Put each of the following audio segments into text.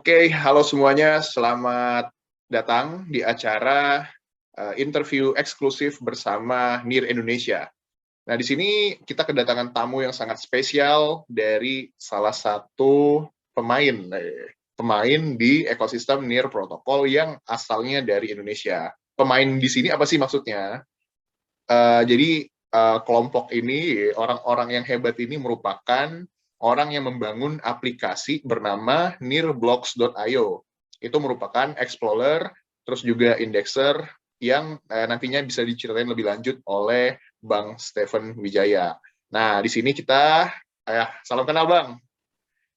Oke, halo semuanya. Selamat datang di acara interview eksklusif bersama NIR Indonesia. Nah, di sini kita kedatangan tamu yang sangat spesial dari salah satu pemain di ekosistem NIR Protocol yang asalnya dari Indonesia. Pemain di sini apa sih maksudnya? Jadi kelompok ini, orang-orang yang hebat ini merupakan orang yang membangun aplikasi bernama nearblocks.io. Itu merupakan explorer, terus juga indexer yang nantinya bisa diceritain lebih lanjut oleh Bang Stephen Wijaya. Nah, di sini kita, salam kenal Bang.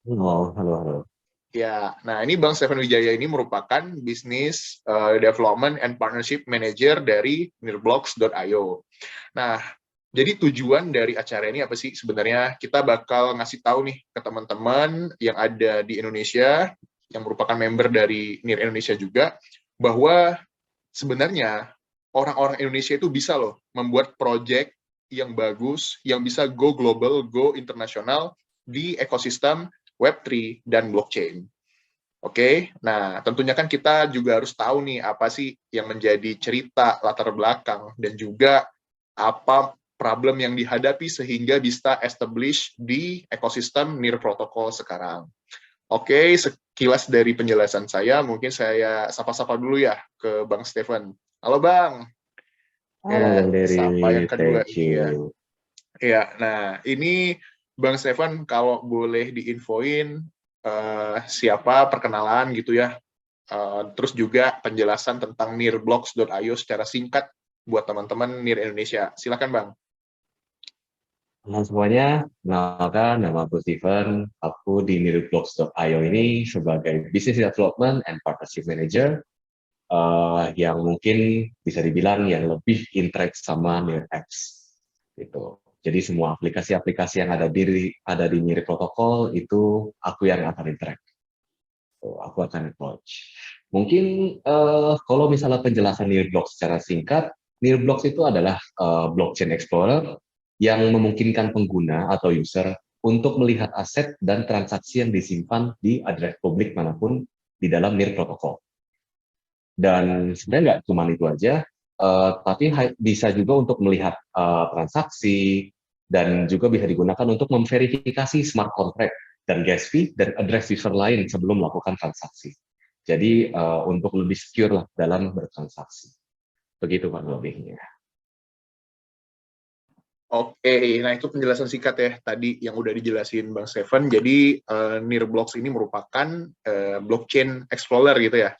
Halo, halo, halo. Ya, nah ini Bang Stephen Wijaya ini merupakan Business Development and Partnership Manager dari nearblocks.io. Nah, jadi tujuan dari acara ini apa sih? Sebenarnya kita bakal ngasih tahu nih ke teman-teman yang ada di Indonesia, yang merupakan member dari NIR Indonesia juga, bahwa sebenarnya orang-orang Indonesia itu bisa loh membuat project yang bagus, yang bisa go global, go internasional di ekosistem Web3 dan blockchain. Oke, nah tentunya kan kita juga harus tahu nih apa sih yang menjadi cerita latar belakang dan juga apa problem yang dihadapi sehingga bisa establish di ekosistem NIR Protocol sekarang. Oke, sekilas dari penjelasan saya, mungkin saya sapa-sapa dulu ya ke Bang Stephen. Halo Bang. Halo Ya, Bang Dery, sapa yang kedua thank ini ya. you. Ya, nah ini Bang Stephen kalau boleh diinfoin siapa perkenalan gitu ya. Terus juga penjelasan tentang nearblocks.io secara singkat buat teman-teman NIR Indonesia. Silakan Bang. Halo semuanya, kenalkan nama aku Steven. Aku di Mirrorblocks.io ini sebagai Business Development and Partnership Manager yang mungkin bisa dibilang yang lebih interact sama NearX. Gitu. Jadi semua aplikasi-aplikasi yang ada di Mirror Protocol itu aku yang akan interact. Aku akan approach. Mungkin kalau misalnya penjelasan Nearblocks secara singkat, Nearblocks itu adalah blockchain explorer yang memungkinkan pengguna atau user untuk melihat aset dan transaksi yang disimpan di address publik manapun di dalam Near Protocol. Dan sebenarnya nggak cuma itu aja, tapi bisa juga untuk melihat transaksi dan juga bisa digunakan untuk memverifikasi smart contract dan gas fee dan address user lain sebelum melakukan transaksi. Jadi untuk lebih secure lah dalam bertransaksi. Begitu Pak lebihnya. Oke, nah itu penjelasan singkat ya tadi yang udah dijelasin Bang Stephen. Jadi Nearblocks ini merupakan blockchain explorer gitu ya.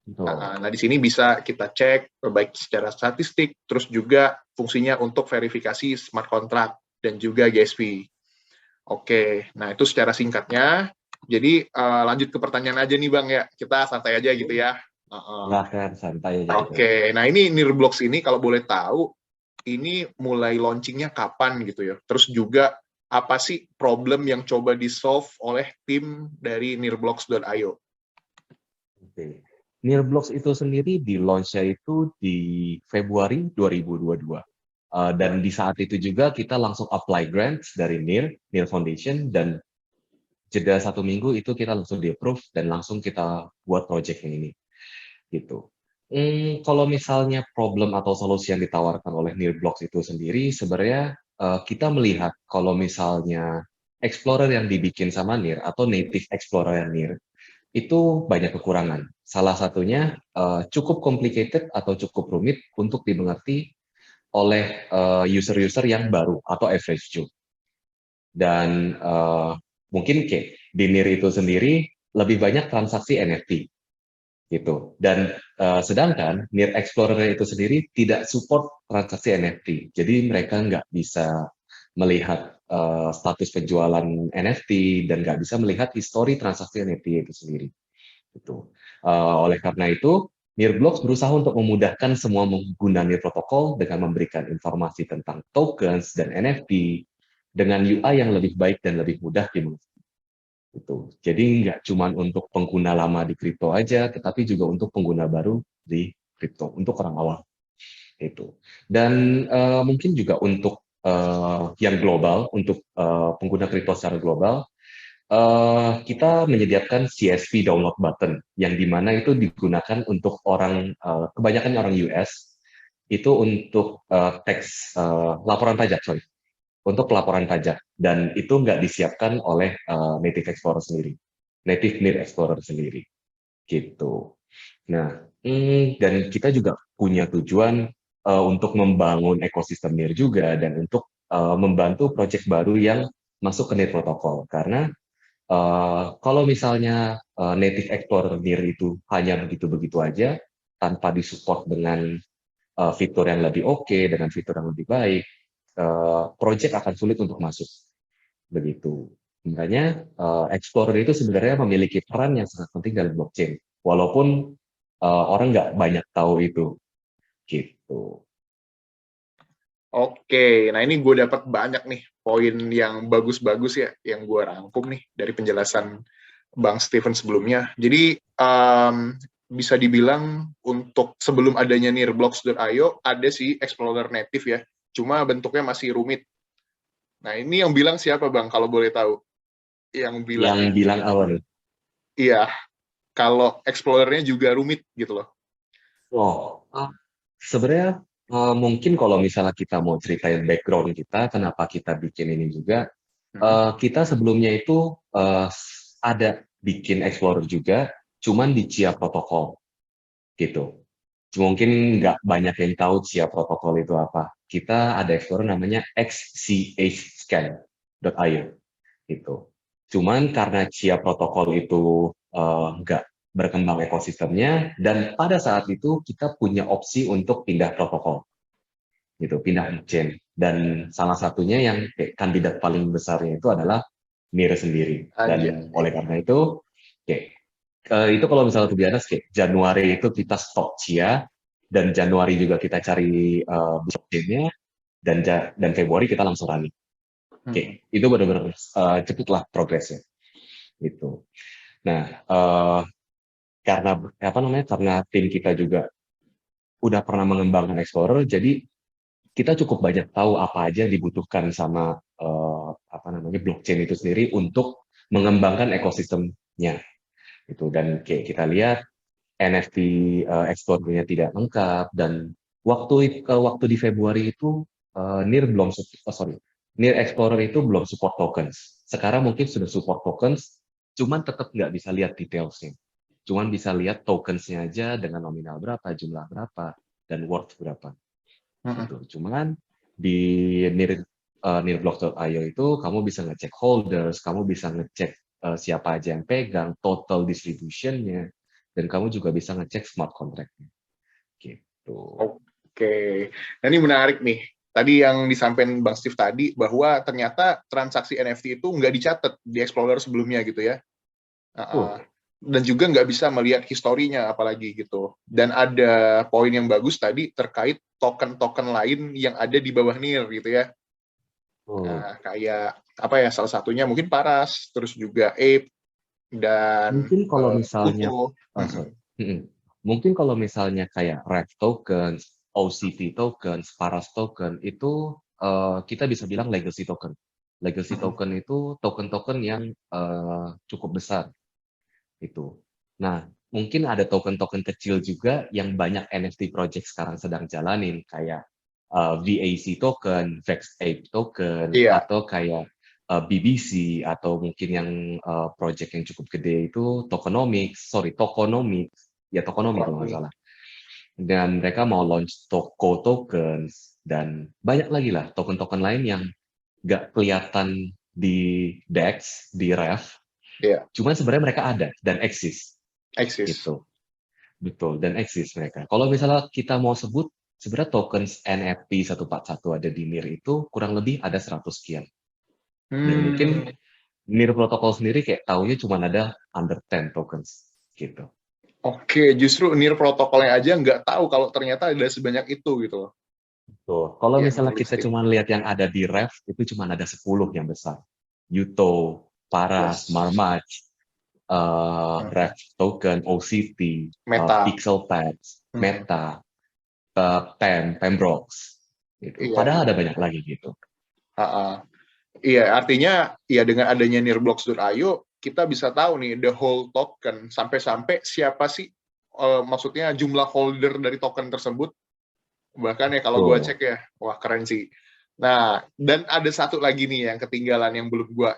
Betul. Nah, di sini bisa kita cek baik secara statistik, terus juga fungsinya untuk verifikasi smart contract dan juga gas fee. Oke, nah itu secara singkatnya. Jadi lanjut ke pertanyaan aja nih Bang ya. Kita santai aja gitu ya. Silahkan santai aja gitu. Oke, nah ini Nearblocks ini kalau boleh tahu, ini mulai launchingnya kapan gitu ya? Terus juga apa sih problem yang coba di-solve oleh tim dari nearblocks.io? Oke. Nearblocks itu sendiri di launch-nya itu di Februari 2022. Dan di saat itu juga kita langsung apply grants dari NIR Foundation, dan jeda 1 minggu itu kita langsung di-approve dan langsung kita buat project yang ini. Gitu. Kalau misalnya problem atau solusi yang ditawarkan oleh Nearblocks itu sendiri, sebenarnya kita melihat kalau misalnya Explorer yang dibikin sama NIR atau native Explorer yang NIR, itu banyak kekurangan. Salah satunya cukup complicated atau cukup rumit untuk dimengerti oleh user-user yang baru atau average Joe. Dan mungkin kayak di NIR itu sendiri lebih banyak transaksi NFT gitu. Dan sedangkan NIR Explorer itu sendiri tidak support transaksi NFT. Jadi mereka nggak bisa melihat status penjualan NFT dan nggak bisa melihat histori transaksi NFT itu sendiri. Gitu. Oleh karena itu, Nearblocks berusaha untuk memudahkan semua pengguna Near Protocol dengan memberikan informasi tentang tokens dan NFT dengan UI yang lebih baik dan lebih mudah dimengerti. Gitu. Jadi nggak cuma untuk pengguna lama di kripto aja, tetapi juga untuk pengguna baru di kripto, untuk orang awam. Itu. Dan mungkin juga untuk yang global, untuk pengguna kripto secara global, Kita menyediakan CSV download button yang dimana itu digunakan untuk orang kebanyakan orang US itu untuk teks laporan pajak, sorry, untuk laporan pajak dan itu nggak disiapkan oleh Native Explorer sendiri, Native NIR Explorer sendiri, gitu. Nah, dan kita juga punya tujuan untuk membangun ekosistem NIR juga dan untuk membantu proyek baru yang masuk ke NIR protokol karena kalau misalnya Native Explorer NIR itu hanya begitu-begitu aja, tanpa disupport dengan fitur yang lebih oke, dengan fitur yang lebih baik, project akan sulit untuk masuk. Begitu. Makanya Explorer itu sebenarnya memiliki peran yang sangat penting dalam blockchain. Walaupun orang nggak banyak tahu itu. Gitu. Oke, nah ini gue dapat banyak nih poin yang bagus-bagus ya, yang gue rangkum nih dari penjelasan Bang Steven sebelumnya. Jadi bisa dibilang untuk sebelum adanya nearblocks.io ada sih Explorer native ya, cuma bentuknya masih rumit. Nah ini yang bilang siapa Bang kalau boleh tahu? Yang bilang Yang ini. bilang awal. Iya, kalau Explorer-nya juga rumit gitu loh. Oh, sebenarnya mungkin kalau misalnya kita mau ceritain background kita, kenapa kita bikin ini juga, Hmm. kita sebelumnya itu ada bikin Explorer juga, cuman di Chia Protocol gitu. Mungkin nggak banyak yang tahu Chia Protocol itu apa. Kita ada Explorer namanya xchscan.io gitu. Cuman karena Chia Protocol itu nggak berkembang ekosistemnya, dan pada saat itu kita punya opsi untuk pindah protokol gitu, pindah blockchain. Dan salah satunya yang kandidat paling besarnya itu adalah NIR sendiri. Dan Anjay. oleh karena itu, itu kalau misalnya tuh biasa, kayak Januari itu kita stop Chia, dan Januari juga kita cari blockchain-nya, dan Februari kita langsung running. Hmm. Itu benar-benar cepet lah progresnya. Gitu. Nah, karena apa namanya? Karena tim kita juga udah pernah mengembangkan Explorer, jadi kita cukup banyak tahu apa aja yang dibutuhkan sama apa namanya blockchain itu sendiri untuk mengembangkan ekosistemnya. Itu dan kayak kita lihat NFT Explorer-nya tidak lengkap dan waktu di Februari itu NIR belum sorry, NIR Explorer itu belum support tokens. Sekarang mungkin sudah support tokens, cuman tetap nggak bisa lihat detailsnya. Cuman bisa lihat tokensnya aja dengan nominal berapa, jumlah berapa, dan worth berapa. Hmm. Gitu. Cuman di nearblocks.io itu kamu bisa ngecek holders, kamu bisa ngecek siapa aja yang pegang, total distribution-nya, dan kamu juga bisa ngecek smart contract-nya. Gitu. Oke, nah ini menarik nih. Tadi yang disampaikan Bang Steve tadi, bahwa ternyata transaksi NFT itu nggak dicatat di Explorer sebelumnya gitu ya. Tuh. Dan juga nggak bisa melihat historinya apalagi gitu. Dan ada poin yang bagus tadi terkait token-token lain yang ada di bawah NIR gitu ya. Tuh. Nah, kayak apa ya, salah satunya mungkin Paras, terus juga Ape, dan Mungkin kalau misalnya, UFO. sorry. Mungkin kalau misalnya kayak REV tokens, OCT tokens, Paras token, itu kita bisa bilang legacy token. Legacy token itu token-token yang cukup besar. Itu. Nah, mungkin ada token-token kecil juga yang banyak NFT project sekarang sedang jalanin, kayak VAC token, Vex Ape token, Iya, atau kayak BBC, atau mungkin yang project yang cukup gede itu Tokenomics, ya Tokonomi kalau nggak ekonomi. salah. Dan mereka mau launch Toko tokens, dan banyak lagi lah token-token lain yang nggak kelihatan di DEX, di REV, Iya, cuman sebenarnya mereka ada dan eksis. eksis. Gitu. Betul, dan eksis mereka. Kalau misalnya kita mau sebut, sebenarnya tokens NFT 141 ada di NIR itu kurang lebih ada 100 sekian. Dan mungkin Hmm. NIR protokol sendiri kayak taunya cuma ada under 10 tokens. Gitu. Oke, justru NIR protokolnya aja nggak tahu kalau ternyata ada sebanyak itu gitu loh. Tuh. Kalau Yang misalnya kita terlisting. cuma lihat yang ada di REV, itu cuma ada 10 yang besar. Yuto, Paras, Yes. Marmach, REV token, OCT, Meta. Pixel Pads, Hmm. Meta, Pembrox gitu. Iya, Padahal iya. ada banyak lagi gitu. Ha-ha. Iya, artinya ya dengan adanya nearblocks.io kita bisa tahu nih the whole token sampai-sampai siapa sih maksudnya jumlah holder dari token tersebut. Bahkan ya kalau gue Betul. cek ya, wah keren sih. Nah, dan ada satu lagi nih yang ketinggalan yang belum gue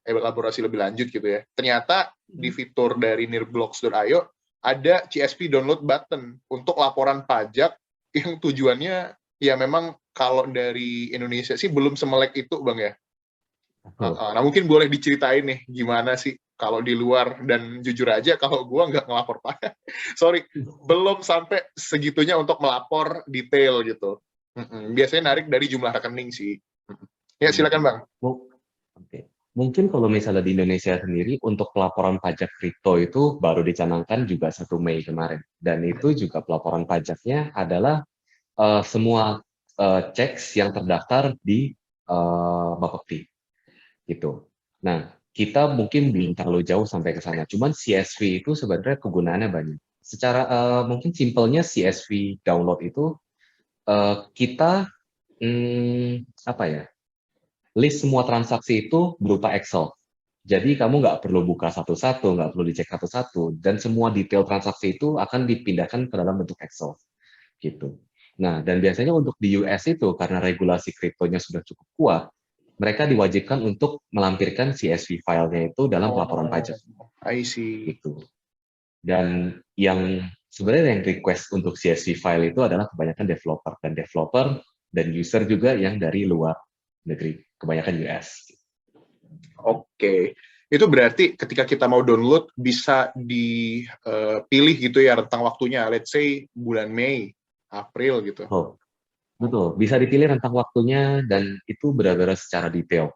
elaborasi lebih lanjut gitu ya. Ternyata di fitur dari nearblocks.io ada CSV download button untuk laporan pajak yang tujuannya ya memang kalau dari Indonesia sih belum semelek itu Bang ya. Betul. Nah mungkin boleh diceritain nih gimana sih kalau di luar, dan jujur aja kalau gue nggak ngelapor pajak, sorry, belum sampai segitunya untuk melapor detail gitu. Biasanya narik dari jumlah rekening sih. Ya silakan Bang. Mu- Oke. Mungkin kalau misalnya di Indonesia sendiri untuk pelaporan pajak kripto itu baru dicanangkan juga 1 Mei kemarin. Dan itu juga pelaporan pajaknya adalah semua checks yang terdaftar di Bapepti gitu. Nah, kita mungkin belum terlalu jauh sampai ke sana. Cuman CSV itu sebenarnya kegunaannya banyak. Secara mungkin simpelnya CSV download itu kita apa ya? List semua transaksi itu berupa Excel. Jadi kamu nggak perlu buka satu-satu, nggak perlu dicek satu-satu, dan semua detail transaksi itu akan dipindahkan ke dalam bentuk Excel, gitu. Nah, dan biasanya untuk di US itu karena regulasi kriptonya sudah cukup kuat, mereka diwajibkan untuk melampirkan CSV filenya itu dalam pelaporan Oh, pajak, I see. gitu. Dan yang sebenarnya yang request untuk CSV file itu adalah kebanyakan developer dan user juga yang dari luar negeri, kebanyakan US. Oke. Itu berarti ketika kita mau download bisa dipilih gitu ya rentang waktunya. Let's say bulan Mei, April gitu. Oh, betul. Bisa dipilih rentang waktunya dan itu benar-benar secara detail.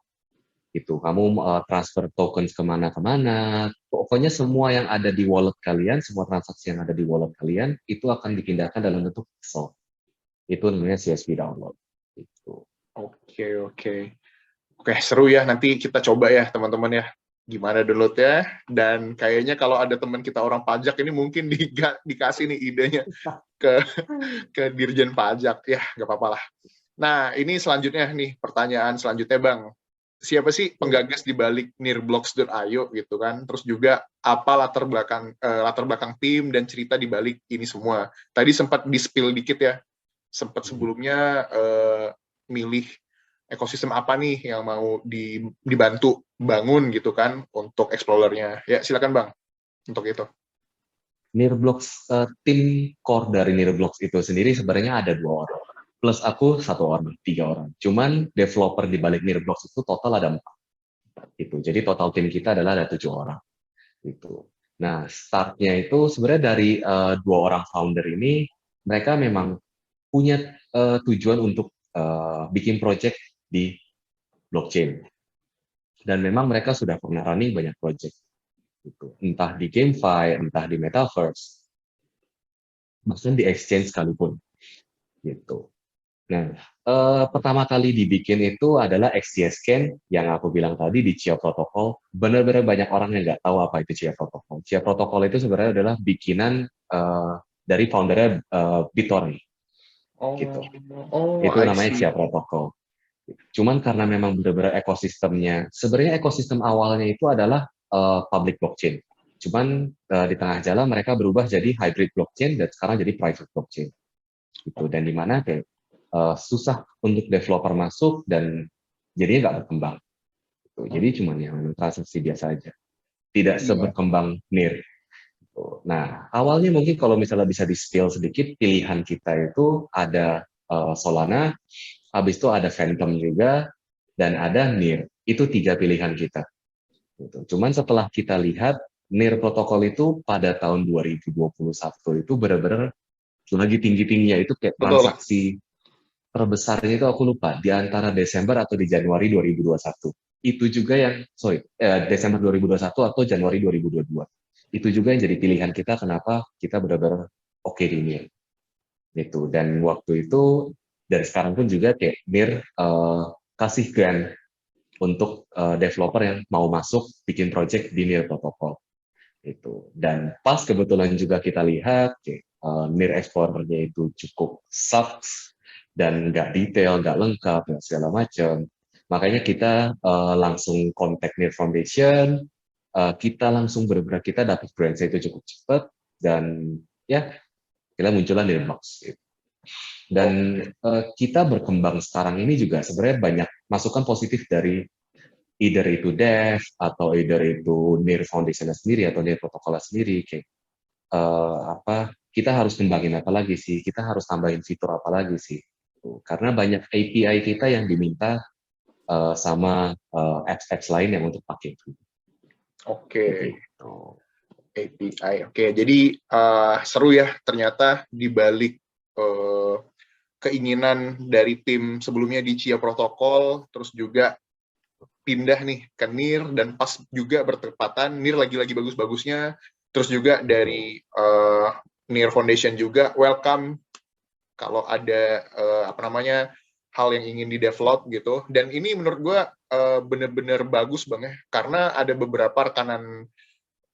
Gitu. Kamu transfer tokens kemana-kemana, pokoknya semua yang ada di wallet kalian, semua transaksi yang ada di wallet kalian, itu akan dipindahkan dalam bentuk Excel. Itu namanya CSV download. Gitu. Oke, oke. Oke, seru ya. Nanti kita coba ya, teman-teman ya. Gimana downloadnya. Dan kayaknya kalau ada teman kita orang pajak ini mungkin dikasih nih idenya ke ke Dirjen Pajak. Ya, nggak apa-apa lah. Nah, ini selanjutnya nih, pertanyaan selanjutnya, Bang. Siapa sih penggagas di balik nearblocks.io gitu kan? Terus juga apa latar belakang tim dan cerita di balik ini semua. Tadi sempat di-spill dikit ya. Sempat sebelumnya milih ekosistem apa nih yang mau dibantu bangun gitu kan untuk explorernya. Ya, silakan Bang untuk itu. Nearblocks, tim core dari Nearblocks itu sendiri sebenarnya ada 2 orang. Plus aku 1 orang, 3 orang. Cuman developer di balik Nearblocks itu total ada 4. Gitu. Jadi total tim kita adalah ada 7 orang. Gitu. Nah, startnya itu sebenarnya dari 2 orang founder ini, mereka memang punya tujuan untuk bikin project di blockchain. Dan memang mereka sudah pernah running banyak project. Gitu. Entah di GameFi, entah di Metaverse, bahkan di exchange sekalipun. Gitu. Nah, pertama kali dibikin itu adalah XCS Scan yang aku bilang tadi di Chia Protocol. Benar-benar banyak orang yang nggak tahu apa itu Chia Protocol. Chia Protocol itu sebenarnya adalah bikinan dari foundernya BitTorrent, Oh, gitu. oh, Itu I namanya see. Chia Protocol. Cuman karena memang benar-benar ekosistemnya, sebenarnya ekosistem awalnya itu adalah public blockchain. Cuman di tengah jalan mereka berubah jadi hybrid blockchain dan sekarang jadi private blockchain. Gitu. Dan di mana kayak susah untuk developer masuk dan jadinya nggak berkembang. Gitu. Jadi cuma yang transaksi biasa aja. Tidak Iya. seberkembang NIR. Gitu. Nah, awalnya mungkin kalau misalnya bisa di-spill sedikit, pilihan kita itu ada Solana, habis itu ada Phantom juga, dan ada NIR. Itu 3 pilihan kita. Gitu. Cuman setelah kita lihat, NIR protokol itu pada tahun 2021 itu benar-benar lagi tinggi-tingginya, itu kayak Betul. transaksi terbesarnya itu aku lupa, di antara Desember atau di Januari 2021. Itu juga yang, Desember 2021 atau Januari 2022. Itu juga yang jadi pilihan kita kenapa kita benar-benar oke di NIR. Gitu. Dan waktu itu, dan sekarang pun juga kayak NIR kasih grant untuk developer yang mau masuk bikin project di NIR protokol. Itu. Dan pas kebetulan juga kita lihat NIR Explorer-nya itu cukup sucks dan nggak detail, nggak lengkap, dan segala macam. Makanya kita langsung kontak Near Foundation, kita langsung bergerak, kita dapat grant itu cukup cepat, dan ya kita muncullah Nearblocks. Gitu. Dan kita berkembang sekarang ini juga sebenarnya banyak masukan positif dari either itu dev atau either itu Near Foundation sendiri atau Near protokolnya sendiri. Kayak kita harus kembangin apa lagi sih? Kita harus tambahin fitur apa lagi sih? Karena banyak API kita yang diminta sama apps-apps lain yang untuk pakai itu. Oke. API. Oke, jadi seru ya ternyata di balik keinginan dari tim sebelumnya di Chia Protocol, terus juga pindah nih ke NIR, dan pas juga bertepatan NIR lagi-lagi bagus-bagusnya, terus juga dari NIR Foundation juga welcome kalau ada hal yang ingin di-develop gitu. Dan ini menurut gue bener-bener bagus Bang ya, karena ada beberapa rekanan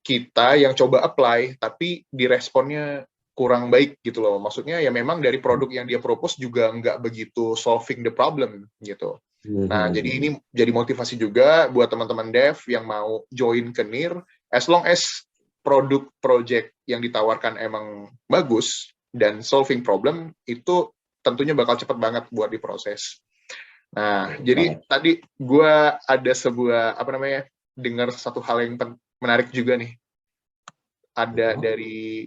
kita yang coba apply, tapi diresponnya kurang baik gitu loh. Maksudnya ya memang dari produk yang dia propose juga nggak begitu solving the problem gitu. Nah, jadi ini jadi motivasi juga buat teman-teman dev yang mau join ke NIR, as long as produk project yang ditawarkan emang bagus dan solving problem, itu tentunya bakal cepat banget buat diproses. Nah, jadi tadi gue ada sebuah dengar satu hal yang menarik juga nih. Ada dari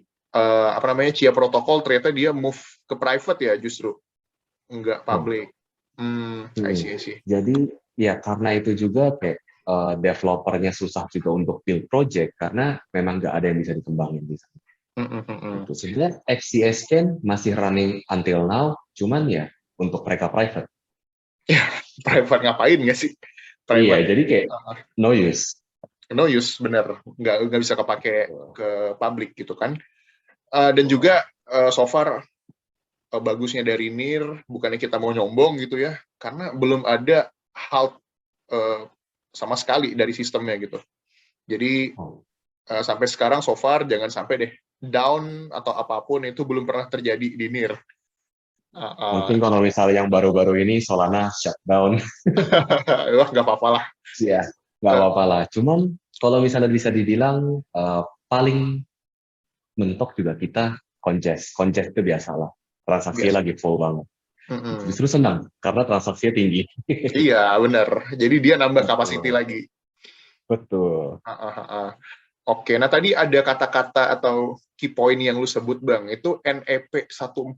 Chia Protocol, ternyata dia move ke private ya, justru nggak public. I see. Jadi ya karena itu juga kayak developernya susah juga untuk build project karena memang nggak ada yang bisa dikembangin di sana. Itu sebenarnya XCS kan masih running until now, cuman ya untuk mereka private. Ya, private ngapain nggak sih? Private, iya, jadi kayak no use. No use, bener. Nggak bisa kepake ke publik gitu kan. Dan juga so far bagusnya dari NIR, bukannya kita mau nyombong gitu ya, karena belum ada halt sama sekali dari sistemnya gitu. Jadi sampai sekarang so far jangan sampai deh down atau apapun itu belum pernah terjadi di NIR. Mungkin kalau misalnya yang baru-baru ini Solana shutdown. Wah, nggak apa-apa lah. Ya, nggak apa-apa lah. Cuman kalau misalnya bisa dibilang paling mentok juga kita congest itu biasalah. Transaksinya lagi full banget. Justru senang karena transaksinya tinggi. Iya, benar. Jadi dia nambah capacity lagi. Betul. Oke, nah tadi ada kata-kata atau key point yang lu sebut Bang, itu NEP 141,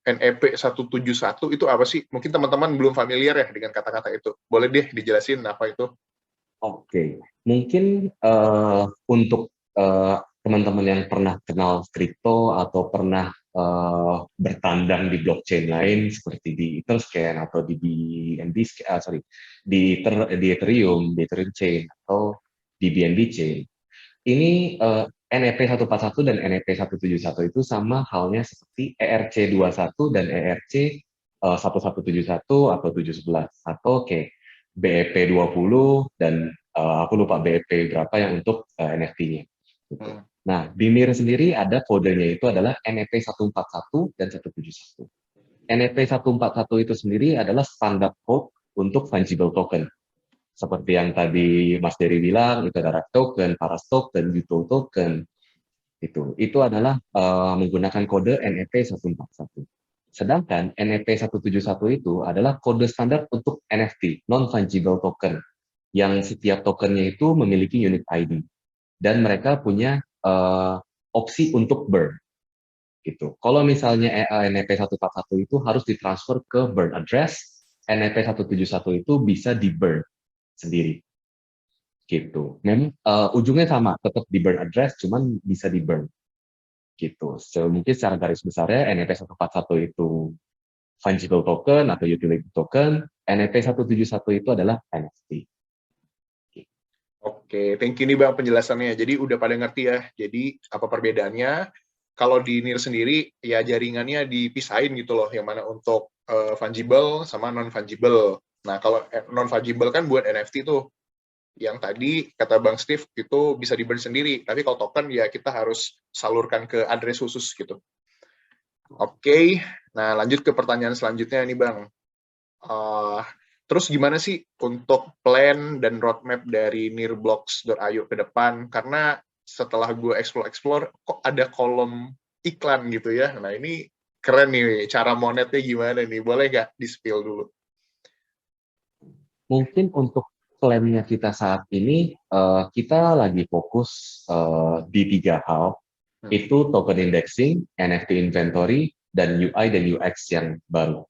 NEP 171 itu apa sih? Mungkin teman-teman belum familiar ya dengan kata-kata itu. Boleh deh dijelasin apa itu? Oke, mungkin untuk teman-teman yang pernah kenal kripto atau pernah bertandang di blockchain lain seperti di Etherscan atau di BNB, di Ethereum, di Ethereum Chain atau di BNB Chain. Ini NEP 141 dan NEP 171 itu sama halnya seperti ERC21 dan ERC 1171 atau 711 atau kayak BEP 20 dan aku lupa BEP berapa yang untuk NFT-nya. Gitu. Nah, di NIR sendiri ada kodenya itu adalah NEP 141 dan 171. NEP 141 itu sendiri adalah standar code untuk fungible token. Seperti yang tadi Mas Dery bilang, itu ada RAG token, Paras token, Yuto token. Itu adalah menggunakan kode NEP 141. Sedangkan NEP 171 itu adalah kode standar untuk NFT, non-fungible token, yang setiap tokennya itu memiliki unique ID. Dan mereka punya opsi untuk burn. Gitu. Kalau misalnya NEP 141 itu harus ditransfer ke burn address, NEP 171 itu bisa di burn sendiri. Gitu. Memang ujungnya sama, tetap di burn address, cuman bisa di burn. Gitu. So, mungkin secara garis besarnya NEP 141 itu fungible token atau utility token, NEP 171 itu adalah NFT. Oke, thank you nih Bang penjelasannya. Jadi udah pada ngerti ya. Jadi apa perbedaannya? Kalau di NIR sendiri ya jaringannya dipisahin gitu loh, yang mana untuk fungible sama non fungible. Nah, kalau non fungible kan buat NFT tuh. Yang tadi kata Bang Steve itu bisa di-burn sendiri, tapi kalau token ya kita harus salurkan ke address khusus gitu. Oke, nah lanjut ke pertanyaan selanjutnya nih Bang. Terus gimana sih untuk plan dan roadmap dari nearblocks.io ke depan? Karena setelah gue explore, kok ada kolom iklan gitu ya. Nah ini keren nih, cara monetnya gimana nih? Boleh nggak di-spill dulu? Mungkin untuk plannya kita saat ini, kita lagi fokus di 3 hal, Hmm. itu token indexing, NFT inventory, dan UI dan UX yang baru.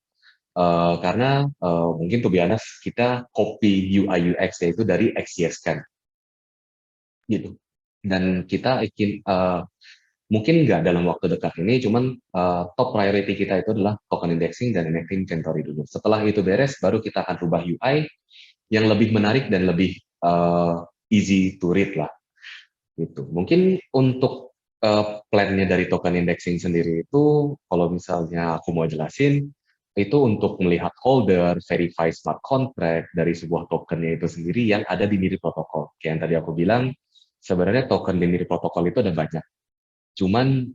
Karena mungkin to be honest, kita copy UI UX yaitu dari XYZ kan, gitu. Dan kita ingin mungkin nggak dalam waktu dekat ini, cuman top priority kita itu adalah token indexing dan NFT inventory dulu. Setelah itu beres, baru kita akan rubah UI yang lebih menarik dan lebih easy to read lah. Gitu. Mungkin untuk plan-nya dari token indexing sendiri itu, kalau misalnya aku mau jelasin, itu untuk melihat holder, verify smart contract dari sebuah tokennya itu sendiri yang ada di Niri protokol. Kayak yang tadi aku bilang, sebenarnya token di Niri protokol itu ada banyak. Cuman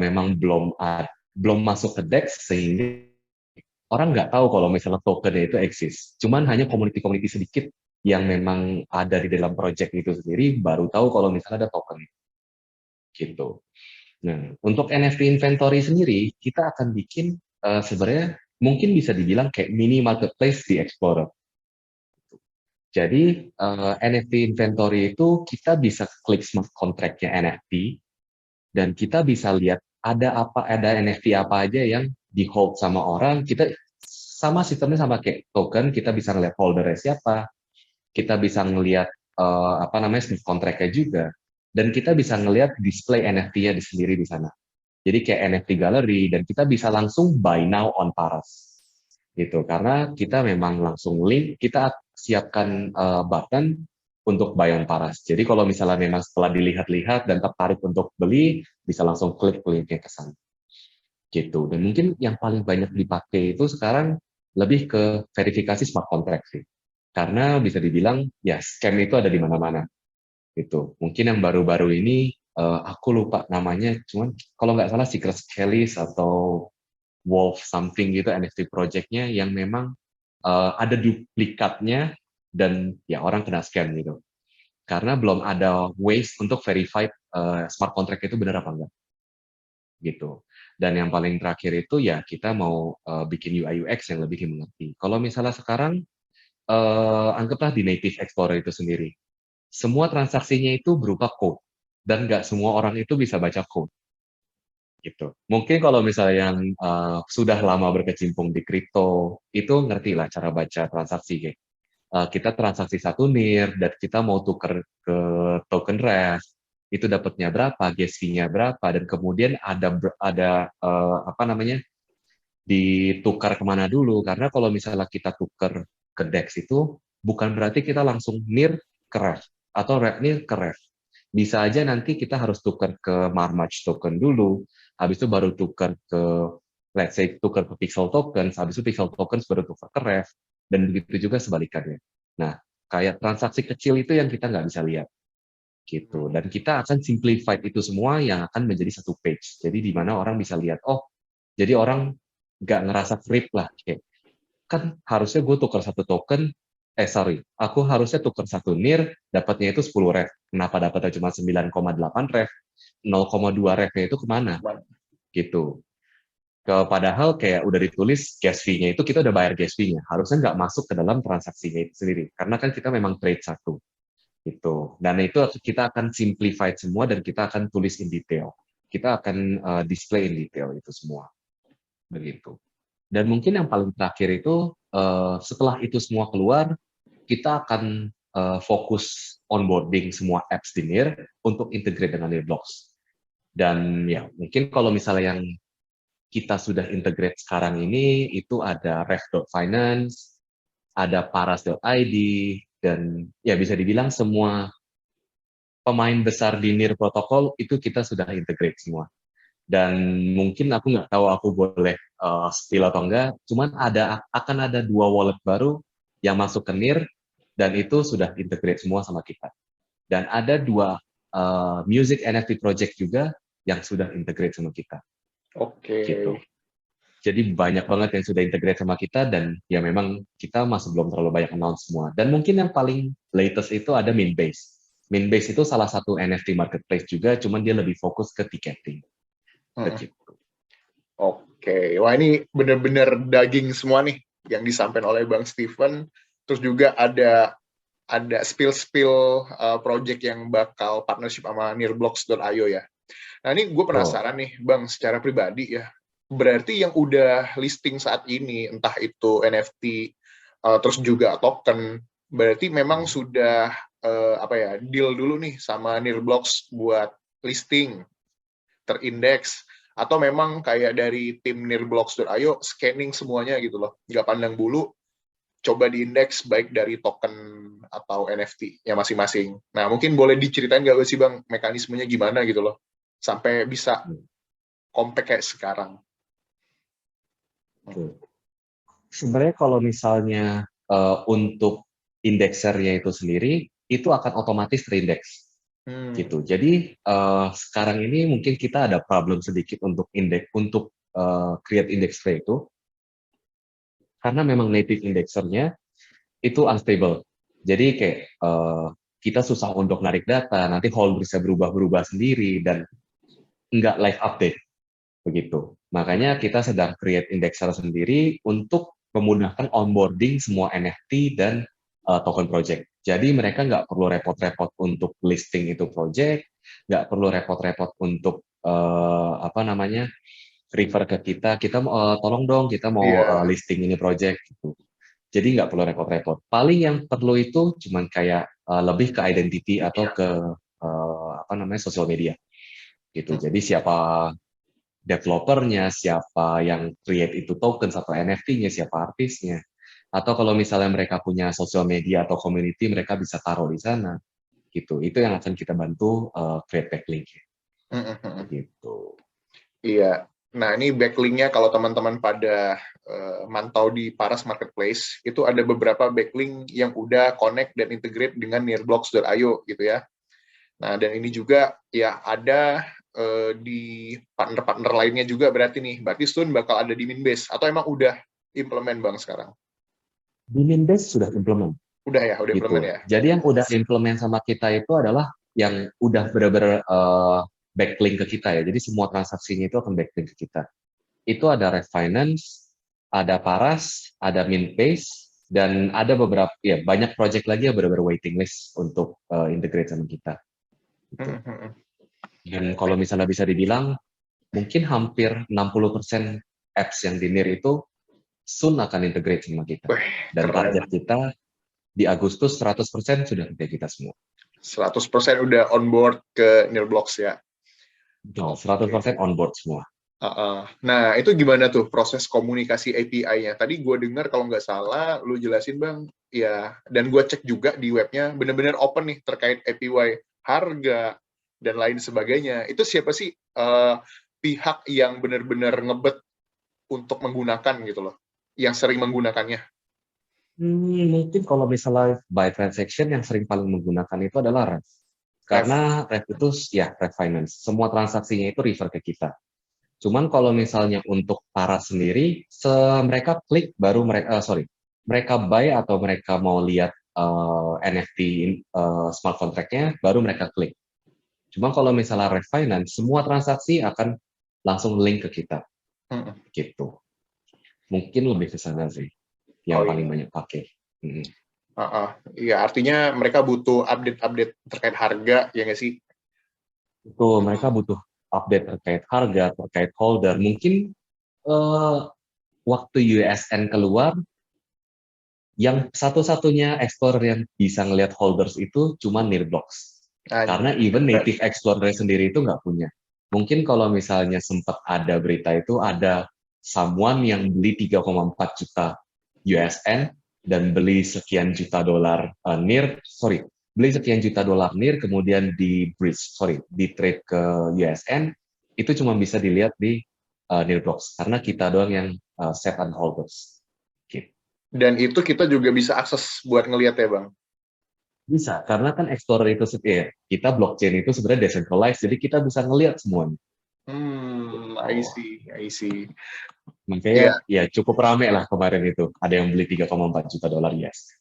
memang belum masuk ke DEX sehingga orang nggak tahu kalau misalnya tokennya itu eksis. Cuman hanya community-community sedikit yang memang ada di dalam project itu sendiri baru tahu kalau misalnya ada token gitu. Nah, untuk NFT inventory sendiri kita akan bikin sebenarnya mungkin bisa dibilang kayak mini marketplace di Explorer. Jadi NFT inventory itu kita bisa klik smart contract-nya NFT dan kita bisa lihat ada NFT apa aja yang di hold sama orang. Kita sama sistemnya sama kayak token, kita bisa ngeliat holdernya siapa, kita bisa ngelihat apa namanya smart contract-nya juga, dan kita bisa ngelihat display NFT-nya di sendiri di sana. Jadi kayak NFT gallery dan kita bisa langsung buy now on Paras. Gitu. Karena kita memang langsung link, kita siapkan button untuk buy on Paras. Jadi kalau misalnya memang setelah dilihat-lihat dan tertarik untuk beli, bisa langsung klik linknya ke sana. Gitu. Dan mungkin yang paling banyak dipakai itu sekarang lebih ke verifikasi smart contract sih. Karena bisa dibilang ya scam itu ada di mana-mana. Gitu. Mungkin yang baru-baru ini aku lupa namanya, cuman kalau nggak salah Secret Skellies atau Wolf something gitu NFT project-nya yang memang ada duplikatnya dan ya orang kena scam gitu. Karena belum ada ways untuk verify smart contract itu benar apa enggak gitu. Dan yang paling terakhir itu ya kita mau bikin UI UX yang lebih dimengerti. Kalau misalnya sekarang anggaplah di native explorer itu sendiri, semua transaksinya itu berupa code dan nggak semua orang itu bisa baca code gitu. Mungkin kalau misalnya yang sudah lama berkecimpung di kripto itu ngerti lah cara baca transaksi kayak kita transaksi satu NIR dan kita mau tuker ke token ref itu dapatnya berapa, gas fee-nya berapa, dan kemudian ada apa namanya ditukar kemana dulu, karena kalau misalnya kita tukar ke DEX itu bukan berarti kita langsung NIR ke ref atau NIR ke ref. Bisa aja nanti kita harus tukar ke Marmatch token dulu, habis itu baru tukar ke let's say tukar ke Pixel token, habis itu Pixel token baru tukar ke ref, dan begitu juga sebalikannya. Nah, kayak transaksi kecil itu yang kita nggak bisa lihat gitu, dan kita akan simplify itu semua yang akan menjadi satu page. Jadi di mana orang bisa lihat, oh, jadi orang nggak ngerasa trip lah, kayak kan harusnya gue tukar satu token, aku harusnya tukar satu NIR, dapatnya itu 10 ref. Kenapa dapatnya cuma 9,8 ref? 0,2 refnya itu kemana? Gitu. Padahal kayak udah ditulis gas fee-nya itu kita udah bayar gas fee-nya. Harusnya nggak masuk ke dalam transaksinya itu sendiri. Karena kan kita memang trade satu. Gitu. Dan itu kita akan simplify semua dan kita akan tulis in detail. Kita akan display in detail itu semua. Begitu. Dan mungkin yang paling terakhir itu setelah itu semua keluar, kita akan fokus onboarding semua apps di NIR untuk integrate dengan NIRBlocks. Dan ya mungkin kalau misalnya yang kita sudah integrate sekarang ini itu ada ref.finance, ada paras.id, dan ya bisa dibilang semua pemain besar di NIR protokol itu kita sudah integrate semua. Dan mungkin aku nggak tahu aku boleh spill atau enggak, cuman akan ada 2 wallet baru yang masuk ke NIR dan itu sudah integrate semua sama kita. Dan ada 2 music NFT project juga yang sudah integrate sama kita. Oke. Gitu. Jadi banyak banget yang sudah integrate sama kita dan ya memang kita masih belum terlalu banyak announce semua. Dan mungkin yang paling latest itu ada Minbase. Minbase itu salah satu NFT marketplace juga, cuman dia lebih fokus ke ticketing. Begitu. Oke, wah ini bener-bener daging semua nih yang disampaikan oleh Bang Steven. Terus juga ada spill-spill project yang bakal partnership sama nearblocks.io ya. Nah ini gue penasaran nih Bang, secara pribadi ya, berarti yang udah listing saat ini, entah itu NFT, terus juga token, berarti memang sudah deal dulu nih sama Nearblocks buat listing, terindeks, atau memang kayak dari tim nearblocks.io scanning semuanya gitu loh, nggak pandang bulu, coba diindeks baik dari token atau NFT ya masing-masing. Nah mungkin boleh diceritain nggak sih Bang mekanismenya gimana gitu loh, sampai bisa compact kayak sekarang. Sebenarnya kalau misalnya untuk indeksernya itu sendiri, itu akan otomatis terindeks. Gitu. Jadi sekarang ini mungkin kita ada problem sedikit untuk create index rate itu, karena memang native indexernya itu unstable. Jadi kayak kita susah untuk narik data, nanti hold bisa berubah-berubah sendiri dan nggak live update begitu. Makanya kita sedang create indexer sendiri untuk memudahkan onboarding semua NFT dan token project. Jadi mereka nggak perlu repot-repot untuk listing itu project, nggak perlu repot-repot untuk refer ke kita tolong dong kita mau listing ini project gitu. Jadi nggak perlu repot-repot. Paling yang perlu itu cuman kayak lebih ke identity atau ke sosial media gitu. Jadi siapa developernya, siapa yang create itu token atau NFT-nya, siapa artisnya. Atau kalau misalnya mereka punya sosial media atau community, mereka bisa taruh di sana. Gitu. Itu yang akan kita bantu create backlink. Gitu. Iya. Nah, ini backlink-nya kalau teman-teman pada mantau di Paras Marketplace, itu ada beberapa backlink yang udah connect dan integrate dengan nearblocks.io gitu ya. Nah, dan ini juga ya ada di partner-partner lainnya juga berarti nih. Berarti soon bakal ada di Minbase atau emang udah implement Bang sekarang? Di Minbase sudah implement. Udah ya, udah gitu. implement ya. Jadi yang udah implement sama kita itu adalah yang udah benar-benar backlink ke kita ya. Jadi semua transaksinya itu akan backlink ke kita. Itu ada Refinance, ada Paras, ada Minbase, dan ada beberapa ya banyak project lagi yang benar-benar waiting list untuk integrate sama kita. Gitu. Dan kalau misalnya bisa dibilang mungkin hampir 60% apps yang di NIR itu soon akan integrate sama kita. Dan target kita di Agustus 100% sudah kerja kita semua. 100% udah on board ke Nearblocks ya? 100% on board semua. Nah, itu gimana tuh proses komunikasi API-nya? Tadi gue dengar kalau nggak salah, lu jelasin Bang, ya, dan gue cek juga di webnya, benar-benar open nih terkait API, harga, dan lain sebagainya. Itu siapa sih pihak yang benar-benar ngebet untuk menggunakan gitu loh, yang sering menggunakannya? Mungkin kalau misalnya by transaction yang sering paling menggunakan itu adalah Rev. Karena Rev itu ya Refinance. Semua transaksinya itu refer ke kita. Cuman kalau misalnya untuk para sendiri, mereka klik baru mereka buy atau mereka mau lihat NFT smart contract-nya, baru mereka klik. Cuma kalau misalnya Refinance, semua transaksi akan langsung link ke kita. Gitu. Mungkin lebih ke sana sih yang paling banyak pakai. Iya, artinya mereka butuh update-update terkait harga, ya nggak sih? Itu mereka butuh update terkait harga, terkait holder. Mungkin waktu USN keluar, yang satu-satunya explorer yang bisa ngelihat holders itu cuma Nearblocks. Karena even native explorer sendiri itu nggak punya. Mungkin kalau misalnya sempat ada berita itu, ada someone yang beli 3,4 juta USN dan beli sekian juta dolar beli sekian juta dolar NIR, kemudian di trade ke USN, itu cuma bisa dilihat di Nearblocks, karena kita doang yang set and holders. Gitu. Dan itu kita juga bisa akses buat ngelihat ya Bang? Bisa, karena kan Explorer itu kita blockchain itu sebenarnya decentralized, jadi kita bisa ngelihat semuanya. I see. Makanya Iya. ya cukup rame lah kemarin itu. Ada yang beli 3,4 juta dolar US.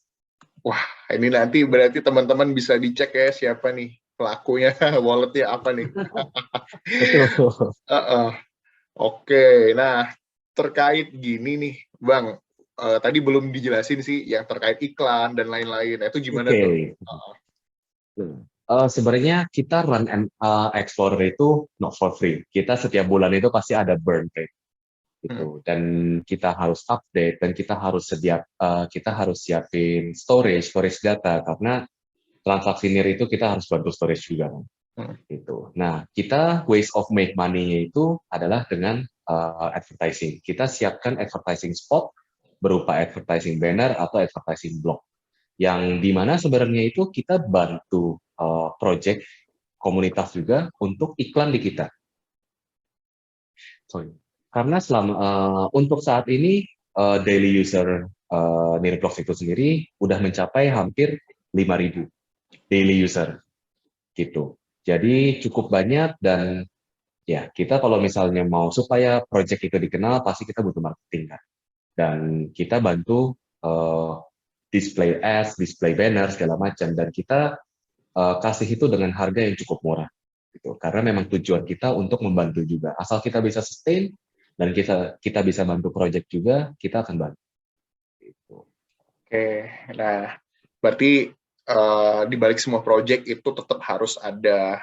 Wah, ini nanti berarti teman-teman bisa dicek ya siapa nih pelakunya, walletnya apa nih. Betul. Heeh. Oke, nah terkait gini nih, Bang, tadi belum dijelasin sih yang terkait iklan dan lain-lain. Nah, itu gimana Oke. tuh? Heeh. Sebenarnya kita run Explorer itu not for free. Kita setiap bulan itu pasti ada burn rate Hmm. gitu, dan kita harus update dan kita harus siapin storage data karena transaksi NIR itu kita harus bantu storage juga kan. Hmm. Gitu. Nah, kita ways of make money-nya itu adalah dengan advertising. Kita siapkan advertising spot berupa advertising banner atau advertising block. Yang dimana sebenarnya itu kita bantu project komunitas juga untuk iklan di kita. Sorry. Karena untuk saat ini daily user Nirblocks itu sendiri udah mencapai hampir 5.000 daily user gitu. Jadi cukup banyak, dan ya kita kalau misalnya mau supaya project itu dikenal pasti kita butuh marketing kan. Dan kita bantu display ads, display banner segala macam, dan kita kasih itu dengan harga yang cukup murah gitu. Karena memang tujuan kita untuk membantu juga. Asal kita bisa sustain dan kita bisa bantu project juga, kita akan bantu. Gitu. Oke, nah berarti di balik semua project itu tetap harus ada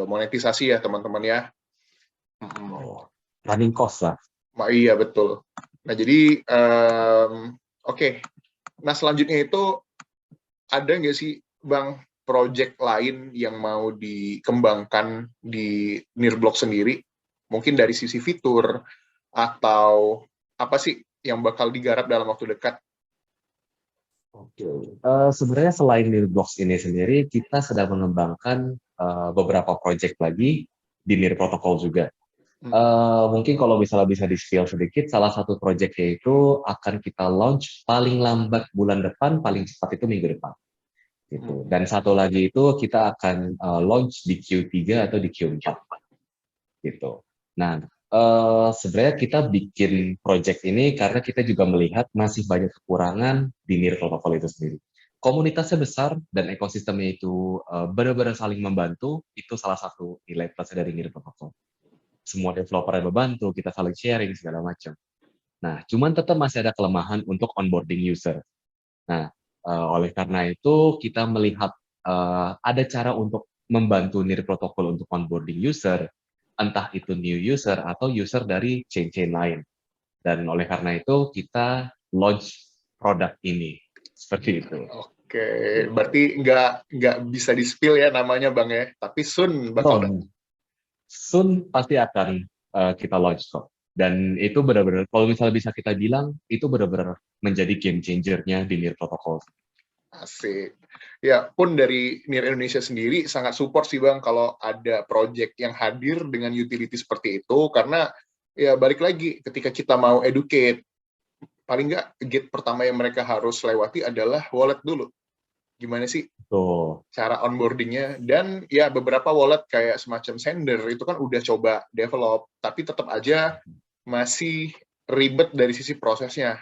monetisasi ya teman-teman ya. Oh, running cost lah. Iya betul. Nah jadi oke. Nah selanjutnya itu ada nggak sih Bang project lain yang mau dikembangkan di Nirblock sendiri? Mungkin dari sisi fitur atau apa sih yang bakal digarap dalam waktu dekat? Oke. Sebenarnya selain Nirblocks ini sendiri, kita sedang mengembangkan beberapa project lagi di Nir Protocol juga. Mungkin kalau misalnya bisa di-spill sedikit, salah satu projectnya itu akan kita launch paling lambat bulan depan, paling cepat itu minggu depan. Gitu. Dan satu lagi itu kita akan launch di Q3 atau di Q4. Gitu. Nah, sebenarnya kita bikin project ini karena kita juga melihat masih banyak kekurangan di Nir Protocol itu sendiri. Komunitasnya besar dan ekosistemnya itu benar-benar saling membantu, itu salah satu nilai plus dari Nir Protocol. Semua developer yang membantu, kita saling sharing segala macam. Nah, cuman tetap masih ada kelemahan untuk onboarding user. Nah, oleh karena itu kita melihat ada cara untuk membantu Nir Protocol untuk onboarding user, entah itu new user atau user dari chain-chain lain. Dan oleh karena itu kita launch produk ini seperti itu. Oke, Gitu. berarti nggak bisa di-spill ya namanya Bang ya, tapi soon bakal Oh, soon pasti akan kita launch kok. Dan itu benar-benar, kalau misalnya bisa kita bilang, itu benar-benar menjadi game changer-nya di Nir Protocol. asik. Ya, pun dari NIR Indonesia sendiri sangat support sih Bang kalau ada project yang hadir dengan utility seperti itu, karena ya balik lagi ketika kita mau educate, paling nggak gate pertama yang mereka harus lewati adalah wallet dulu. Gimana sih Tuh. cara onboardingnya, dan ya beberapa wallet kayak semacam Sender itu kan udah coba develop, tapi tetap aja masih ribet dari sisi prosesnya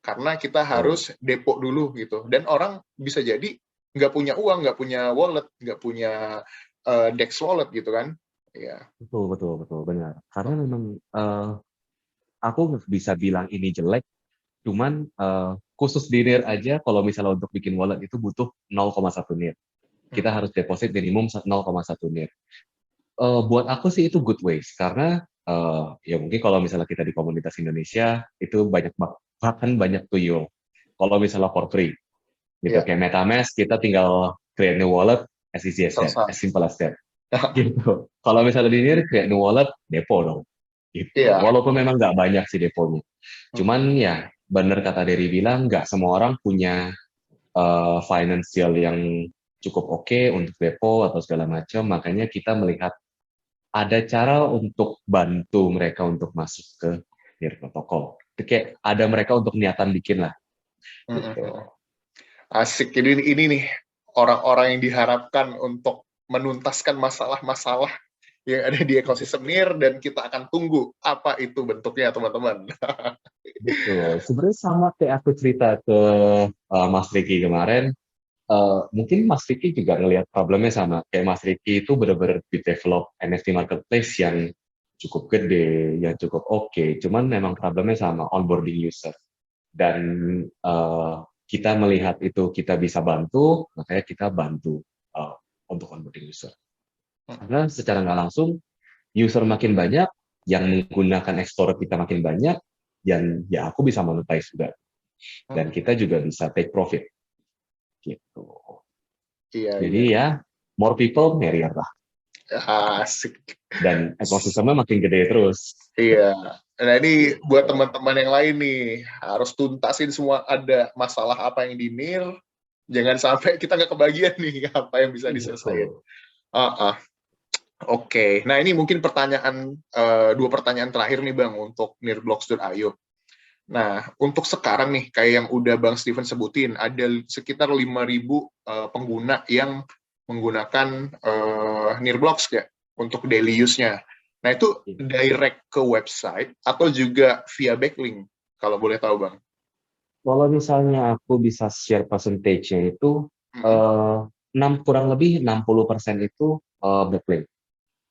karena kita Tuh. harus depo dulu gitu, dan orang bisa jadi nggak punya uang, nggak punya wallet, nggak punya Dex wallet gitu kan ya. Betul, betul, betul, benar. Karena memang aku nggak bisa bilang ini jelek, cuman khusus di NIR aja, kalau misalnya untuk bikin wallet itu butuh 0,1 NIR. Kita harus deposit minimum 0,1 NIR. Buat aku sih itu good ways, karena ya mungkin kalau misalnya kita di komunitas Indonesia, itu bahkan banyak tuyul. Kalau misalnya for free, gitu. Ya, Kayak MetaMask, kita tinggal create new wallet, as easy as that, selesai. as simple as that. Gitu. Kalau misalnya di NIR, create new wallet, depo dong. Gitu. Iya. Walaupun memang nggak banyak sih deponya. Cuman ya, benar kata Derry bilang, nggak semua orang punya financial yang cukup oke untuk depo atau segala macam. Makanya kita melihat ada cara untuk bantu mereka untuk masuk ke NIR protokol. Itu kayak ada mereka untuk niatan bikin lah. Gitu. Asik, jadi ini nih orang-orang yang diharapkan untuk menuntaskan masalah-masalah yang ada di ekosistem NIR, dan kita akan tunggu apa itu bentuknya, teman-teman. Betul. Sebenarnya sama kayak aku cerita ke Mas Riki kemarin, mungkin Mas Riki juga ngelihat problemnya sama. Kayak Mas Riki itu benar-benar di develop NFT marketplace yang cukup gede, yang cukup oke. Cuman memang problemnya sama, onboarding user. Dan kita melihat itu kita bisa bantu, makanya kita bantu untuk onboarding user. Karena secara nggak langsung, user makin banyak, yang menggunakan Explorer kita makin banyak, dan ya aku bisa monetize juga. Dan kita juga bisa take profit. Gitu. Iya, Jadi iya. ya, more people, merrier lah. Asik. Dan ekosistemnya makin gede terus. Iya. Nah, ini buat Gitu. teman-teman yang lain nih, harus tuntasin semua ada masalah apa yang di NIR, jangan sampai kita nggak kebagian nih apa yang bisa diselesaikan. Betul. Oke. Nah, ini mungkin dua pertanyaan terakhir nih Bang untuk nirblocks.io. Nah, untuk sekarang nih, kayak yang udah Bang Steven sebutin, ada sekitar 5.000 pengguna yang menggunakan Nirblocks ya, untuk daily use-nya. Nah, itu direct ke website atau juga via backlink, kalau boleh tahu Bang? Kalau misalnya aku bisa share percentage-nya itu, Mm-mm. kurang lebih 60% itu backlink.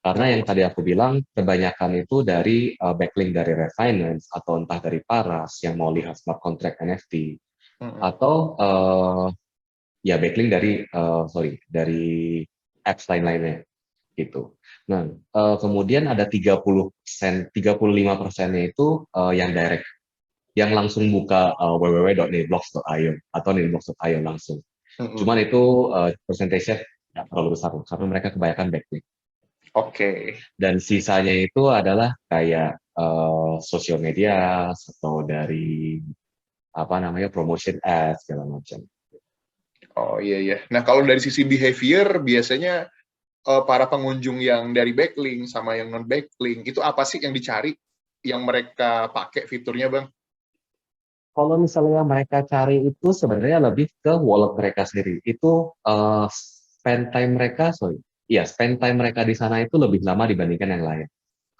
Karena yang 60%. tadi aku bilang, kebanyakan itu dari backlink dari Refinance, atau entah dari Paras yang mau lihat smart contract NFT, Mm-mm. atau ya backlink dari apps lain-lainnya gitu. Nah, kemudian ada 30%, 35%-nya itu yang direct, yang langsung buka www.nirblocks.io atau nirblocks.io langsung. Mm-mm. Cuman itu persentasenya nggak terlalu besar karena mereka kebanyakan backlink. Oke. Dan sisanya itu adalah kayak sosial media atau dari apa namanya promotion ads segala macam. Oh iya, iya. Nah, kalau dari sisi behavior, biasanya para pengunjung yang dari backlink sama yang non backlink itu apa sih yang dicari, yang mereka pakai fiturnya Bang? Kalau misalnya mereka cari itu sebenarnya lebih ke wallet mereka sendiri. Itu spend time mereka di sana itu lebih lama dibandingkan yang lain.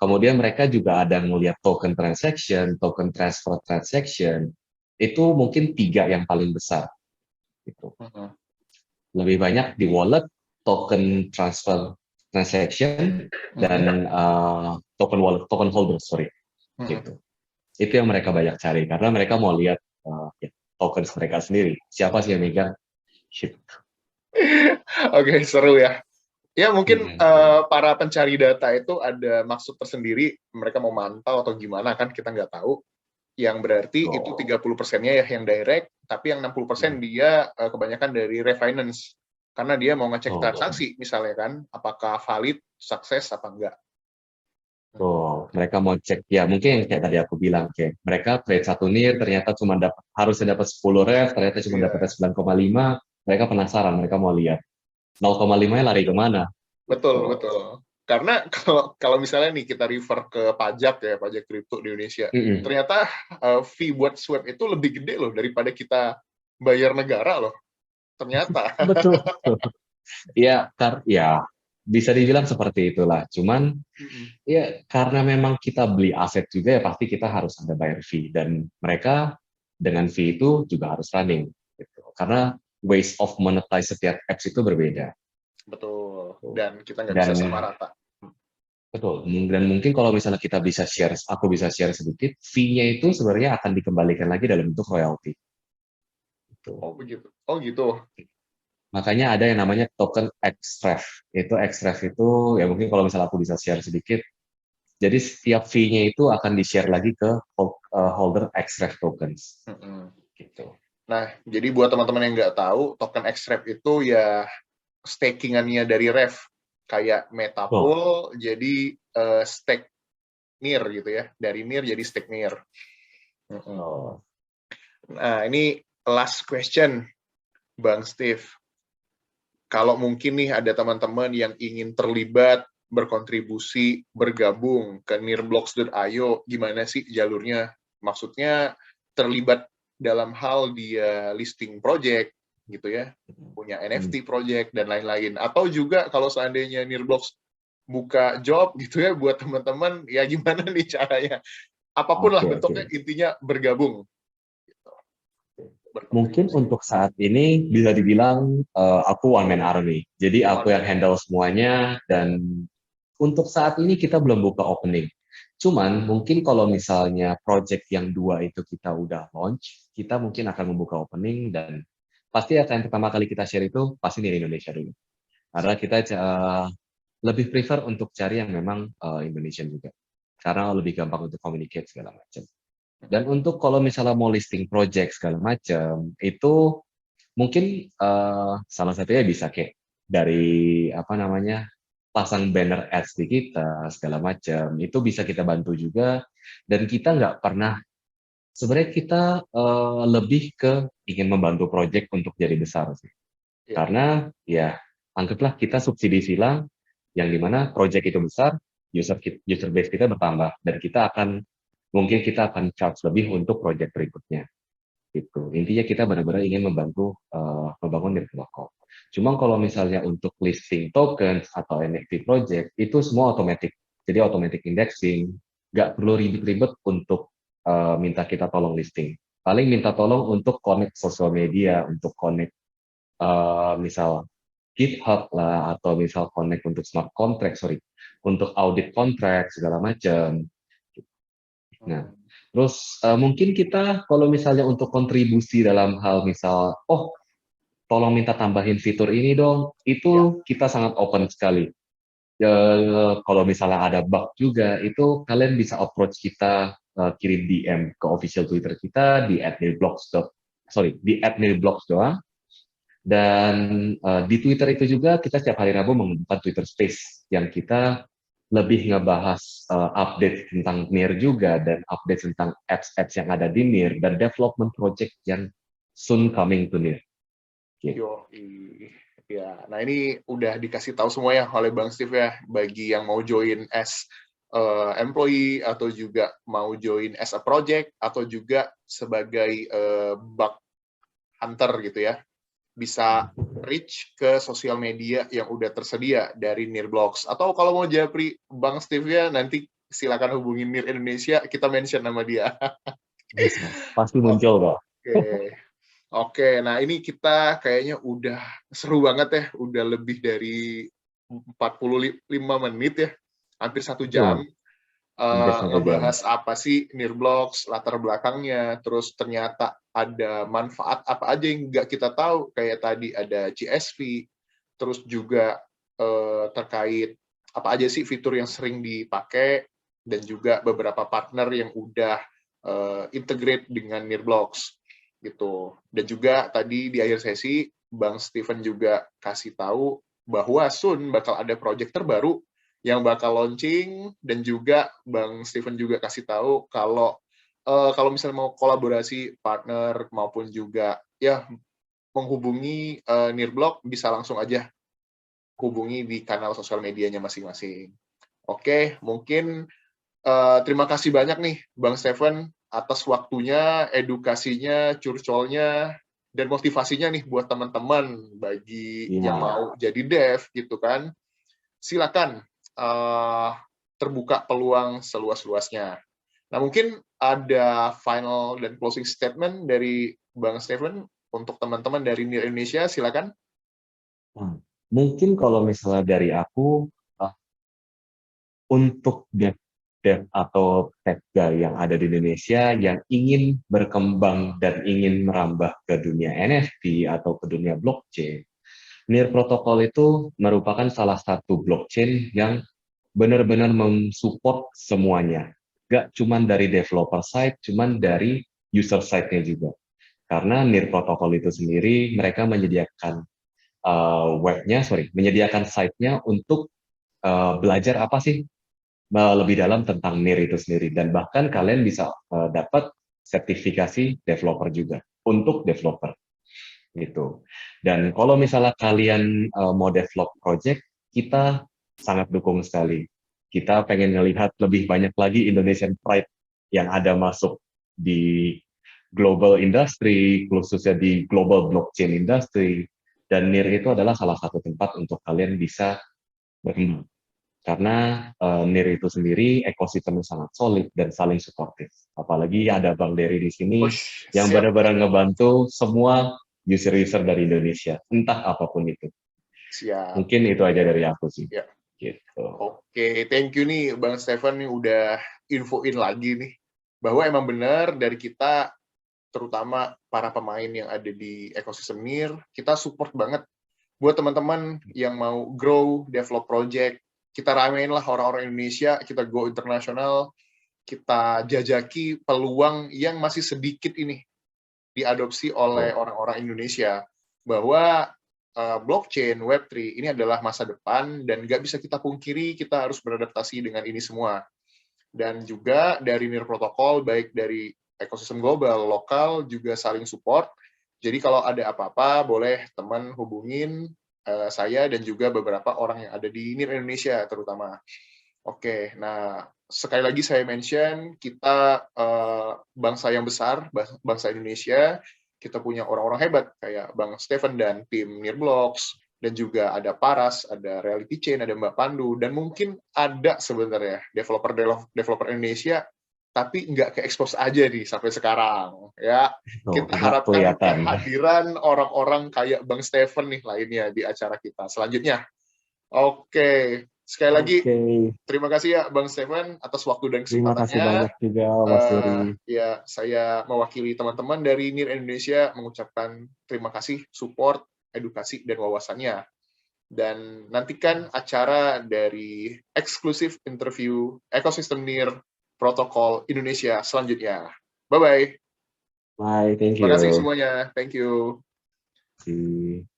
Kemudian mereka juga ada ngelihat token transaction, token transfer transaction. Itu mungkin 3 yang paling besar. Gitu. Mm-mm. Lebih banyak di wallet, token transfer transaction, dan token wallet, token holder, sorry. Mm-mm. Gitu. Itu yang mereka banyak cari karena mereka mau lihat ya, tokens mereka sendiri. Siapa sih yang megang? Shit. Oke, seru ya. Ya, mungkin Hmm. para pencari data itu ada maksud tersendiri, mereka mau mantau atau gimana kan, kita nggak tahu. Yang berarti itu Oh. 30%-nya ya yang direct, tapi yang 60% dia kebanyakan dari refinance. Karena dia mau ngecek Oh. transaksi, misalnya kan, apakah valid, sukses, apa enggak. Oh, mereka mau cek ya mungkin yang kayak tadi aku bilang kayak mereka trade satu NIR ternyata cuma harusnya dapat 10 ref ternyata cuma Iya, dapatnya 9,5, mereka penasaran, mereka mau lihat 0,5-nya lari kemana. betul, Oh. betul. Karena kalau misalnya nih kita refer ke pajak ya, pajak kripto di Indonesia, Mm-mm. ternyata fee buat swap itu lebih gede loh daripada kita bayar negara loh. Ternyata. Betul. Ya, ya bisa dibilang seperti itulah. Cuman ya karena memang kita beli aset juga ya pasti kita harus ada bayar fee dan mereka dengan fee itu juga harus running gitu. Karena ways of monetize setiap apps itu berbeda. Betul. Gitu. Dan kita nggak bisa Dan sama rata. betul. Dan mungkin kalau misalnya kita bisa share, aku bisa share sedikit, fee-nya itu sebenarnya akan dikembalikan lagi dalam bentuk royalty. Gitu. Oh begitu. Oh gitu. Makanya ada yang namanya token XREF. Itu XREF itu ya mungkin kalau misalnya aku bisa share sedikit. Jadi setiap fee-nya itu akan di-share lagi ke holder XREF tokens. Gitu. Nah, jadi buat teman-teman yang nggak tahu, token XREF itu ya stakingannya dari Ref. Kayak Oh, Metapool jadi stake NIR gitu ya. Dari NIR jadi stake NIR. oh. Nah, ini last question, Bang Steve. Kalau mungkin nih ada teman-teman yang ingin terlibat, berkontribusi, bergabung ke nirblocks.io, gimana sih jalurnya? Maksudnya terlibat dalam hal dia listing project, gitu ya, punya NFT project, dan lain-lain. Atau juga kalau seandainya Nirblocks buka job gitu ya buat teman-teman, ya gimana nih caranya? Apapun lah Oke, bentuknya, oke. intinya bergabung gitu, Mungkin berkontribusi. untuk saat ini bisa dibilang aku one man army. Jadi aku yang handle semuanya dan untuk saat ini kita belum buka opening. Cuman mungkin kalau misalnya project yang dua itu kita udah launch, kita mungkin akan membuka opening dan pasti akan yang pertama kali kita share itu pasti di Indonesia dulu. Karena kita lebih prefer untuk cari yang memang Indonesian juga. Karena lebih gampang untuk communicate segala macam. Dan untuk kalau misalnya mau listing project segala macam, itu mungkin salah satunya bisa kayak dari apa namanya pasang banner ads di kita segala macam itu bisa kita bantu juga dan kita nggak pernah sebenarnya kita lebih ke ingin membantu project untuk jadi besar sih Iya. karena ya anggaplah kita subsidi silang yang dimana project itu besar user base kita bertambah dan kita akan mungkin kita akan charge lebih untuk project berikutnya gitu. Intinya kita benar-benar ingin membantu membangun dari lokal. Cuma kalau misalnya untuk listing tokens atau NFT project itu semua otomatis. Jadi automatic indexing, nggak perlu ribet-ribet untuk minta kita tolong listing. Paling minta tolong untuk connect sosial media, untuk connect misal GitHub lah atau misal connect untuk smart contract, sorry, untuk audit contract segala macam. Nah, Hmm. terus mungkin kita kalau misalnya untuk kontribusi dalam hal misal, oh tolong minta tambahin fitur ini dong, Ya. itu kita sangat open sekali. Kalau misalnya ada bug juga, itu kalian bisa approach kita, kirim DM ke official Twitter kita di @nilblogs, sorry, di @nilblogs doang. Dan di Twitter itu juga kita setiap hari Rabu menggunakan Twitter Space yang kita lebih ngebahas update tentang NIR juga dan update tentang apps-apps yang ada di NIR dan development project yang soon coming to NIR. Gitu. Yo, ya. Nah ini udah dikasih tahu semua ya oleh Bang Steve ya, bagi yang mau join as employee atau juga mau join as a project atau juga sebagai bug hunter gitu ya, bisa reach ke sosial media yang udah tersedia dari Nirblogs. Atau kalau mau japri Bang Steve ya, nanti silakan hubungi Nir Indonesia, kita mention nama dia. Bisa. Pasti muncul kok. Oke. Oke, nah ini kita kayaknya udah seru banget ya, udah lebih dari 45 menit ya, hampir 1 jam, Betul. Hampir 1 jam. ngebahas apa sih Nirblogs, latar belakangnya, terus ternyata ada manfaat apa aja yang nggak kita tahu, kayak tadi ada CSV, terus juga terkait apa aja sih fitur yang sering dipakai, dan juga beberapa partner yang udah integrate dengan Nirblogs gitu. Dan juga tadi di akhir sesi Bang Steven juga kasih tahu bahwa soon bakal ada project terbaru yang bakal launching, dan juga Bang Steven juga kasih tahu kalau misalnya mau kolaborasi partner maupun juga ya menghubungi Nirblog, bisa langsung aja hubungi di kanal sosial medianya masing-masing. Oke, mungkin terima kasih banyak nih Bang Steven atas waktunya, edukasinya, curcolnya, dan motivasinya nih buat teman-teman bagi yang Iya. mau jadi dev gitu kan. Silakan terbuka peluang seluas-luasnya. Nah, mungkin ada final dan closing statement dari Bang Steven untuk teman-teman dari NIR Indonesia, silakan. Nah, mungkin kalau misalnya dari aku, uh, untuk dev atau tech guy yang ada di Indonesia yang ingin berkembang dan ingin merambah ke dunia NFT atau ke dunia blockchain, NIR Protocol itu merupakan salah satu blockchain yang benar-benar mensupport semuanya. Gak cuman dari developer side, cuman dari user side-nya juga. Karena NIR Protocol itu sendiri, mereka menyediakan menyediakan site-nya untuk belajar apa sih lebih dalam tentang NIR itu sendiri. Dan bahkan kalian bisa dapat sertifikasi developer juga untuk developer gitu. Dan kalau misalnya kalian mau develop project, kita sangat dukung sekali. Kita pengen melihat lebih banyak lagi Indonesian Pride yang ada masuk di global industry, khususnya di global blockchain industry. Dan NIR itu adalah salah satu tempat untuk kalian bisa berkembang. Karena NIR itu sendiri ekosistemnya sangat solid dan saling suportif. Apalagi ada Bang Dery di sini Ush, yang siap. benar-benar ngebantu semua user-user dari Indonesia, entah apapun itu. Siap. Mungkin itu aja dari aku sih. Ya. Gitu. Oke, thank you nih Bang Stefan nih udah infoin lagi nih bahwa emang benar dari kita terutama para pemain yang ada di ekosistem NIR, kita support banget buat teman-teman yang mau grow, develop project, kita ramein lah orang-orang Indonesia, kita go internasional, kita jajaki peluang yang masih sedikit ini diadopsi oleh orang-orang Indonesia, bahwa blockchain, Web3 ini adalah masa depan dan nggak bisa kita pungkiri kita harus beradaptasi dengan ini semua. Dan juga dari NIR Protocol, baik dari ekosistem global, lokal, juga saling support. Jadi kalau ada apa-apa, boleh teman hubungin saya dan juga beberapa orang yang ada di NIR Indonesia terutama. Oke, nah sekali lagi saya mention, kita bangsa yang besar, bangsa Indonesia, kita punya orang-orang hebat kayak Bang Stefan dan tim NIRBLOX, dan juga ada Paras, ada Reality Chain, ada Mbak Pandu, dan mungkin ada sebenarnya developer Indonesia, tapi nggak ke-expose aja nih sampai sekarang. Ya, kita Nggak harapkan kelihatan. kehadiran orang-orang kayak Bang Stefan nih lainnya di acara kita selanjutnya. Oke, sekali lagi terima kasih ya Bang Stefan atas waktu dan Terima kasih kesempatannya. banyak juga Mas Dery. Ya, saya mewakili teman-teman dari NIR Indonesia mengucapkan terima kasih, support, edukasi, dan wawasannya. Dan nantikan acara dari eksklusif interview ekosistem NIR Protokol Indonesia selanjutnya. Bye-bye. Bye, thank Terima kasih you. semuanya. Thank you. See.